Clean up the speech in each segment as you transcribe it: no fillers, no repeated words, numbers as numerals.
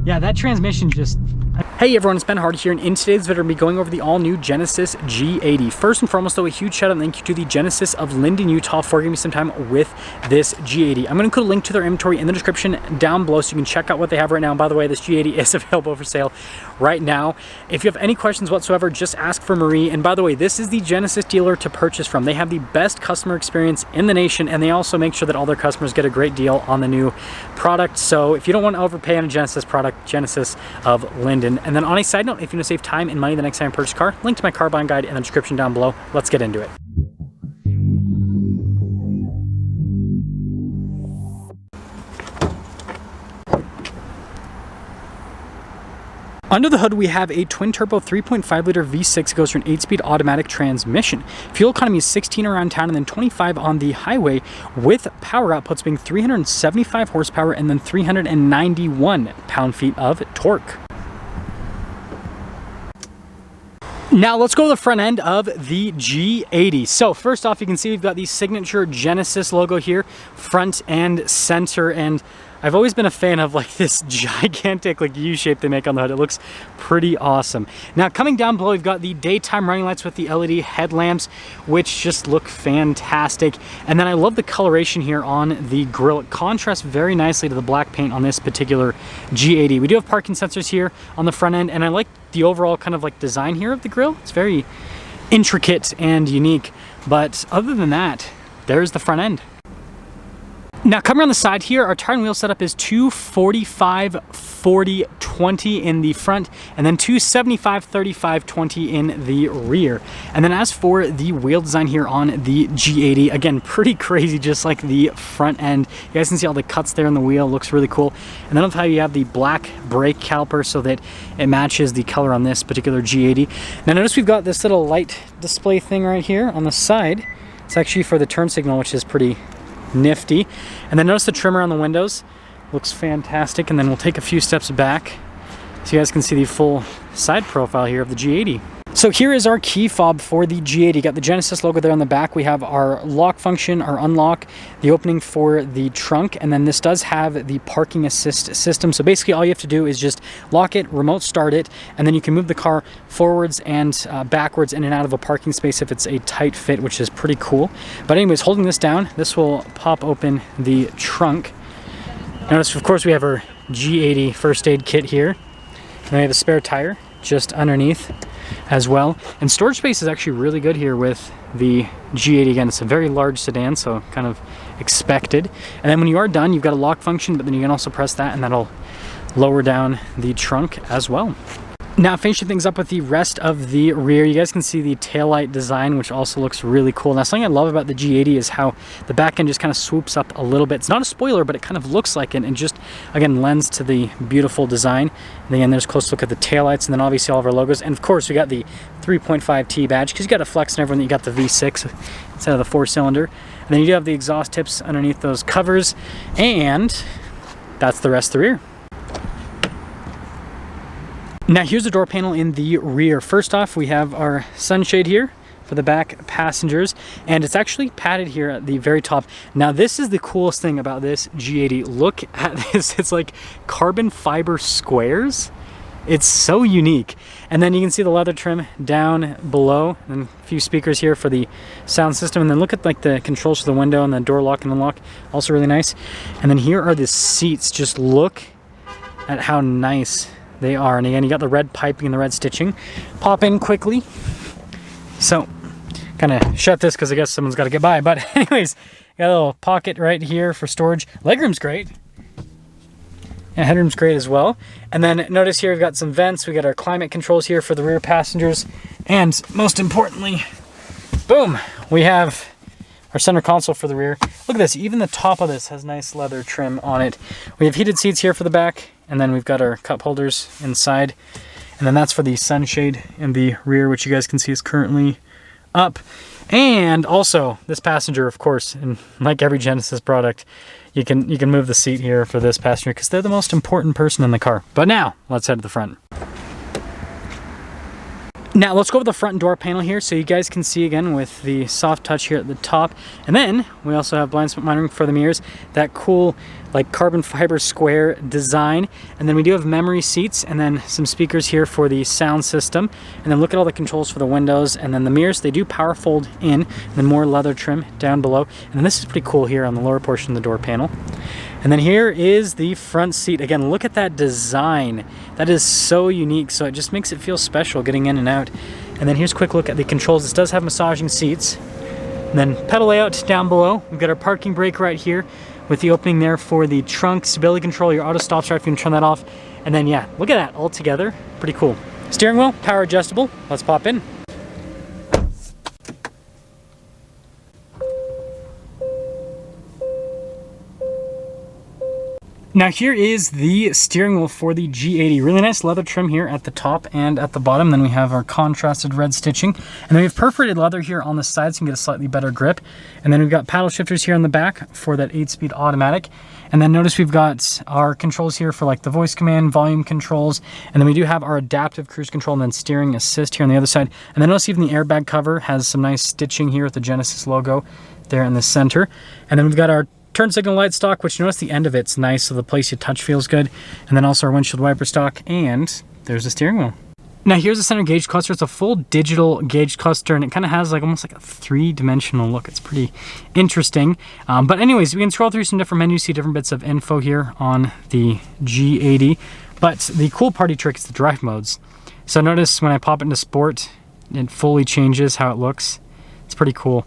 Yeah, that transmission just... Hey everyone, it's Ben Hardy here, and in today's video, we're going to be going over the all-new Genesis G80. First and foremost, though, a huge shout out and thank you to the Genesis of Linden, Utah for giving me some time with this G80. I'm going to include a link to their inventory in the description down below so you can check out what they have right now. And by the way, this G80 is available for sale right now. If you have any questions whatsoever, just ask for Marie. And by the way, this is the Genesis dealer to purchase from. They have the best customer experience in the nation, and they also make sure that all their customers get a great deal on the new product. So if you don't want to overpay on a Genesis product, Genesis of Linden. And then on a side note, if you want to save time and money the next time you purchase a car, link to my car buying guide in the description down below. Let's get into it. Under the hood, we have a twin-turbo 3.5-liter V6. It goes for an 8-speed automatic transmission. Fuel economy is 16 around town and then 25 on the highway, with power outputs being 375 horsepower and then 391 pound-feet of torque. Now let's go to the front end of the G80. So first off, you can see we've got the signature Genesis logo here, front and center, and I've always been a fan of like this gigantic like U-shape they make on the hood. It looks pretty awesome. Now coming down below, we've got the daytime running lights with the LED headlamps, which just look fantastic. And then I love the coloration here on the grille. It contrasts very nicely to the black paint on this particular G80. We do have parking sensors here on the front end, and I like the overall kind of like design here of the grille. It's very intricate and unique, but other than that, there's the front end. Now coming around the side here, our tire and wheel setup is 245, 40, 20 in the front, and then 275, 35, 20 in the rear. And then as for the wheel design here on the G80, again, pretty crazy, just like the front end. You guys can see all the cuts there in the wheel, looks really cool. And then on top you have the black brake caliper so that it matches the color on this particular G80. Now notice we've got this little light display thing right here on the side. It's actually for the turn signal, which is pretty nifty. And then notice the trim around the windows looks fantastic. And then we'll take a few steps back so you guys can see the full side profile here of the G80. So here is our key fob for the G80. You got the Genesis logo there on the back. We have our lock function, our unlock, the opening for the trunk, and then this does have the parking assist system. So basically all you have to do is just lock it, remote start it, and then you can move the car forwards and backwards in and out of a parking space if it's a tight fit, which is pretty cool. But anyways, holding this down, this will pop open the trunk. Notice, of course, we have our G80 first aid kit here. And we have a spare tire just underneath as well. And storage space is actually really good here with the G80. Again, it's a very large sedan, so kind of expected. And then when you are done, you've got a lock function, but then you can also press that and that'll lower down the trunk as well. Now finishing things up with the rest of the rear, you guys can see the taillight design, which also looks really cool. Now something I love about the G80 is how the back end just kind of swoops up a little bit. It's not a spoiler, but it kind of looks like it, and just again lends to the beautiful design. And again, there's a close look at the taillights, and then obviously all of our logos. And of course we got the 3.5T badge, because you got to flex and everyone that you got the V6 instead of the 4-cylinder. And then you do have the exhaust tips underneath those covers, and that's the rest of the rear. Now here's the door panel in the rear. First off, we have our sunshade here for the back passengers, and it's actually padded here at the very top. Now this is the coolest thing about this G80. Look at this, it's like carbon fiber squares. It's so unique. And then you can see the leather trim down below, and a few speakers here for the sound system. And then look at like the controls for the window and the door lock and unlock, also really nice. And then here are the seats. Just look at how nice they are. And again, you got the red piping and the red stitching. Pop in quickly. So, kind of shut this because I guess someone's got to get by. But anyways, got a little pocket right here for storage. Legroom's great. And headroom's great as well. And then notice here we've got some vents. We got our climate controls here for the rear passengers. And most importantly, boom, we have our center console for the rear. Look at this, even the top of this has nice leather trim on it. We have heated seats here for the back, and then we've got our cup holders inside. And then that's for the sunshade in the rear, which you guys can see is currently up. And also this passenger, of course, and like every Genesis product, you can move the seat here for this passenger because they're the most important person in the car. But now let's head to the front. Now let's go over the front door panel here so you guys can see again with the soft touch here at the top. And then we also have blind spot monitoring for the mirrors, that cool like carbon fiber square design. And then we do have memory seats and then some speakers here for the sound system. And then look at all the controls for the windows, and then the mirrors, they do power fold in, and then more leather trim down below. And then this is pretty cool here on the lower portion of the door panel. And then here is the front seat. Again, look at that design. That is so unique, so it just makes it feel special getting in and out. And then here's a quick look at the controls. This does have massaging seats. And then pedal layout down below. We've got our parking brake right here with the opening there for the trunk, stability control, your auto stop start if you can turn that off. And then yeah, look at that all together. Pretty cool. Steering wheel, power adjustable. Let's pop in. Now here is the steering wheel for the G80. Really nice leather trim here at the top and at the bottom. Then we have our contrasted red stitching. And then we have perforated leather here on the sides so you can get a slightly better grip. And then we've got paddle shifters here on the back for that 8-speed automatic. And then notice we've got our controls here for like the voice command, volume controls. And then we do have our adaptive cruise control and then steering assist here on the other side. And then notice even the airbag cover has some nice stitching here with the Genesis logo there in the center. And then we've got our turn signal light stock, which notice the end of it's nice, so the place you touch feels good. And then also our windshield wiper stock, and there's the steering wheel. Now here's the center gauge cluster. It's a full digital gauge cluster, and it kind of has like almost like a 3-dimensional look. It's pretty interesting. But anyways, we can scroll through some different menus, see different bits of info here on the G80. But the cool party trick is the drive modes. So notice when I pop it into sport, it fully changes how it looks. It's pretty cool.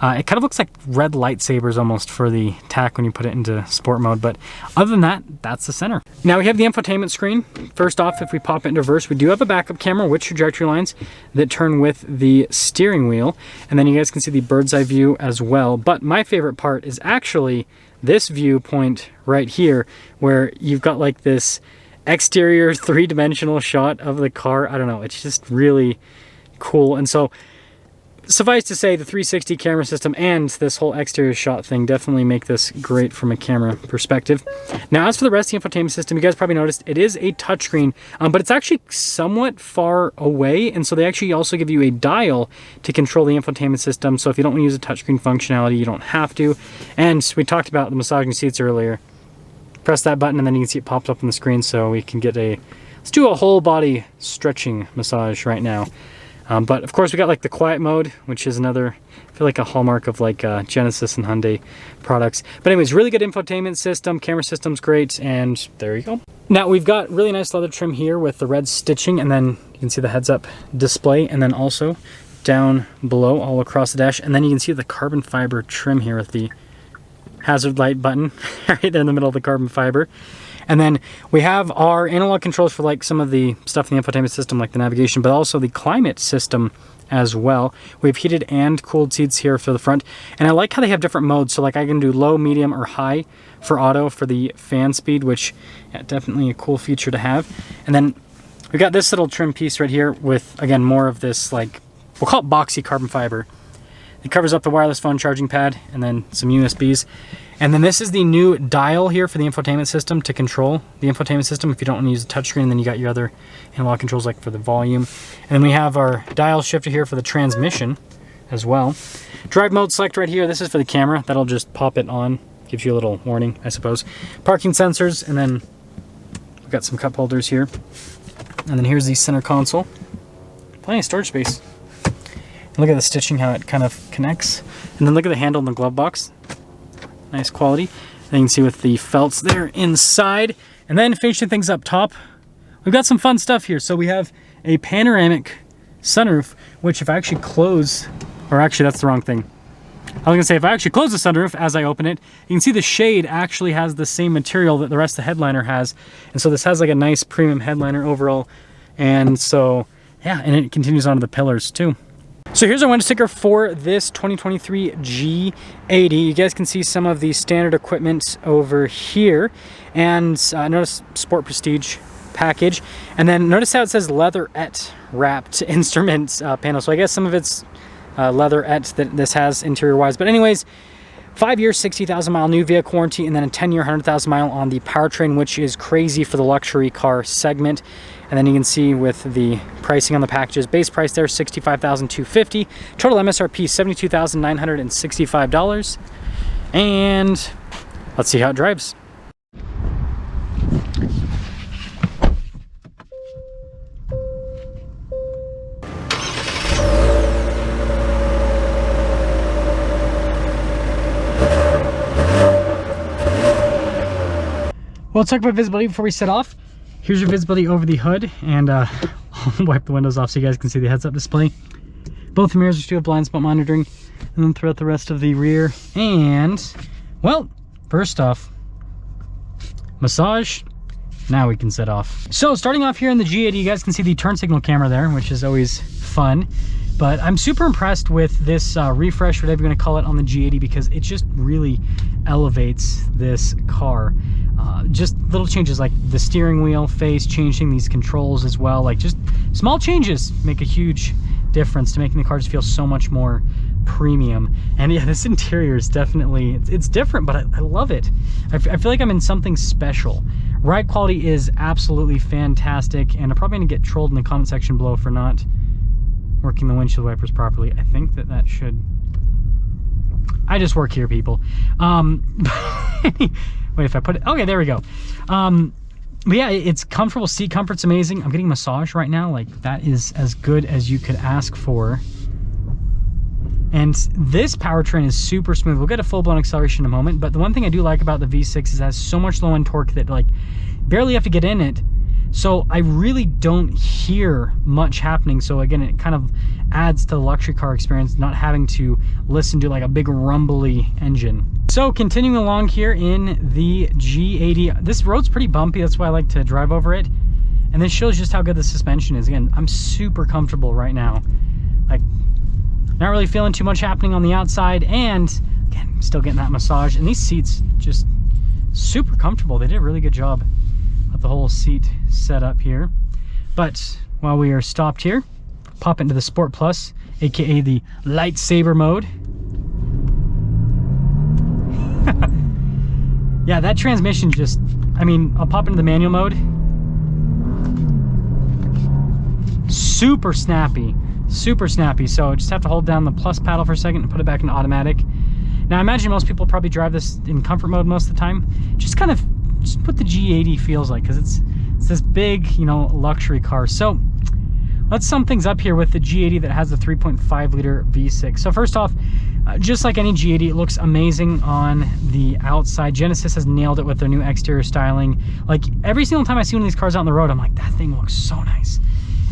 It kind of looks like red lightsabers almost for the tack when you put it into sport mode, but other than that, that's the center. Now we have the infotainment screen. First off, if we pop it into reverse, we do have a backup camera with trajectory lines that turn with the steering wheel, and then you guys can see the bird's eye view as well. But my favorite part is actually this viewpoint right here, where you've got like this exterior 3-dimensional shot of the car. I don't know, it's just really cool. And so suffice to say, the 360 camera system and this whole exterior shot thing definitely make this great from a camera perspective. Now, as for the rest of the infotainment system, you guys probably noticed it is a touchscreen, but it's actually somewhat far away, and so they actually also give you a dial to control the infotainment system. So if you don't want to use a touchscreen functionality, you don't have to. And we talked about the massaging seats earlier. Press that button and then you can see it pops up on the screen, so we can get let's do a whole body stretching massage right now. But of course we got like the quiet mode, which is another, I feel like a hallmark of like Genesis and Hyundai products. But anyways, really good infotainment system, camera system's great, and there you go. Now we've got really nice leather trim here with the red stitching, and then you can see the heads up display, and then also down below all across the dash. And then you can see the carbon fiber trim here with the hazard light button right there in the middle of the carbon fiber. And then we have our analog controls for like some of the stuff in the infotainment system, like the navigation, but also the climate system as well. We have heated and cooled seats here for the front. And I like how they have different modes. So like I can do low, medium, or high for auto for the fan speed, which definitely a cool feature to have. And then we got this little trim piece right here with, again, more of this like, we'll call it boxy carbon fiber. It covers up the wireless phone charging pad and then some USBs. And then this is the new dial here for the infotainment system to control the infotainment system. If you don't want to use the touchscreen, then you got your other analog controls like for the volume. And then we have our dial shifter here for the transmission as well. Drive mode select right here. This is for the camera. That'll just pop it on. Gives you a little warning, I suppose. Parking sensors, and then we've got some cup holders here. And then here's the center console. Plenty of storage space. And look at the stitching, how it kind of connects. And then look at the handle in the glove box. Nice quality. And you can see with the felts there inside. And then finishing things up top, we've got some fun stuff here. So we have a panoramic sunroof, which if I actually close, or actually that's the wrong thing. I was gonna say, if I actually close the sunroof as I open it, you can see the shade actually has the same material that the rest of the headliner has. And so this has like a nice premium headliner overall. And so, yeah, and it continues onto the pillars too. So here's our window sticker for this 2023 G80. You guys can see some of the standard equipment over here. And notice Sport Prestige package. And then notice how it says leatherette wrapped instrument panel. So I guess some of it's leatherette that this has interior wise. But anyways, 5 years, 60,000 mile new vehicle warranty, and then a 10-year, 100,000 mile on the powertrain, which is crazy for the luxury car segment. And then you can see with the pricing on the packages, base price there, $65,250. Total MSRP, $72,965. And let's see how it drives. Well, let's talk about visibility before we set off. Here's your visibility over the hood, and I'll wipe the windows off so you guys can see the heads-up display. Both the mirrors are still blind spot monitoring, and then throughout the rest of the rear. And, well, first off, massage. Now we can set off. So starting off here in the G80, you guys can see the turn signal camera there, which is always fun. But I'm super impressed with this refresh, whatever you're gonna call it, on the G80, because it just really elevates this car. Just little changes like the steering wheel face, changing these controls as well. Like just small changes make a huge difference to making the car just feel so much more premium. And yeah, this interior is definitely, it's different, but I love it. I feel like I'm in something special. Ride quality is absolutely fantastic, and I'm probably gonna get trolled in the comment section below for not working the windshield wipers properly. I think that should, I just work here, people. Wait, if I put it, okay, there we go. But yeah, it's comfortable. Seat comfort's amazing. I'm getting a massage right now. Like, that is as good as you could ask for. And this powertrain is super smooth. We'll get a full-blown acceleration in a moment, but the one thing I do like about the V6 is it has so much low-end torque that, like, barely have to get in it. So I really don't hear much happening. So again, it kind of adds to the luxury car experience, not having to listen to like a big rumbly engine. So continuing along here in the G80, this road's pretty bumpy. That's why I like to drive over it. And this shows just how good the suspension is. Again, I'm super comfortable right now. Like, not really feeling too much happening on the outside. And again, still getting that massage. And these seats just super comfortable. They did a really good job with the whole seat setup here. But while we are stopped here, pop into the Sport Plus, aka the lightsaber mode. Yeah, that transmission just, I mean, I'll pop into the manual mode. Super snappy, super snappy. So just have to hold down the plus paddle for a second and put it back in automatic. Now I imagine most people probably drive this in comfort mode most of the time. Just kind of just what the G80 feels like, because it's this big, you know, luxury car. So let's sum things up here with the G80 that has the 3.5 liter V6. So first off, just like any G80, it looks amazing on the outside. Genesis has nailed it with their new exterior styling. Like, every single time I see one of these cars out on the road, I'm like, that thing looks so nice.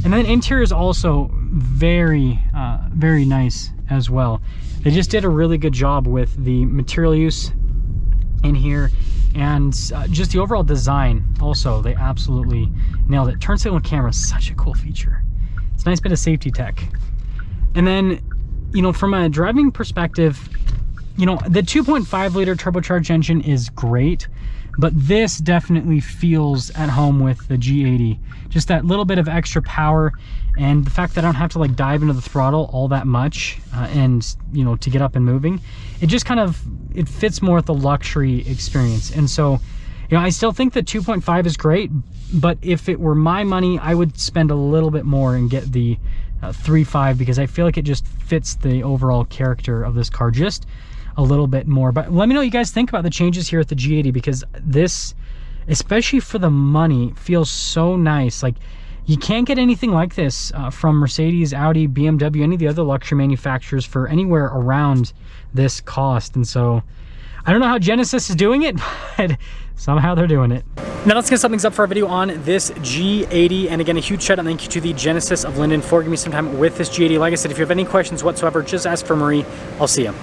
And then interior is also very, very nice as well. They just did a really good job with the material use in here. And just the overall design also, they absolutely nailed it. Turn signal camera is such a cool feature. It's a nice bit of safety tech. And then, you know, from a driving perspective, you know, the 2.5 liter turbocharged engine is great, but this definitely feels at home with the G80. Just that little bit of extra power, and the fact that I don't have to like dive into the throttle all that much and, you know, to get up and moving. It just kind of, it fits more with the luxury experience. And so, you know, I still think that 2.5 is great, but if it were my money, I would spend a little bit more and get the 3.5, because I feel like it just fits the overall character of this car just a little bit more. But let me know what you guys think about the changes here at the G80, because this, especially for the money, feels so nice. Like, you can't get anything like this from Mercedes, Audi, BMW, any of the other luxury manufacturers for anywhere around this cost. And so I don't know how Genesis is doing it, but somehow they're doing it. Now let's get something up for our video on this G80. And again, a huge shout out and thank you to the Genesis of Linden for giving me some time with this G80. Like I said, if you have any questions whatsoever, just ask for Marie. I'll see you.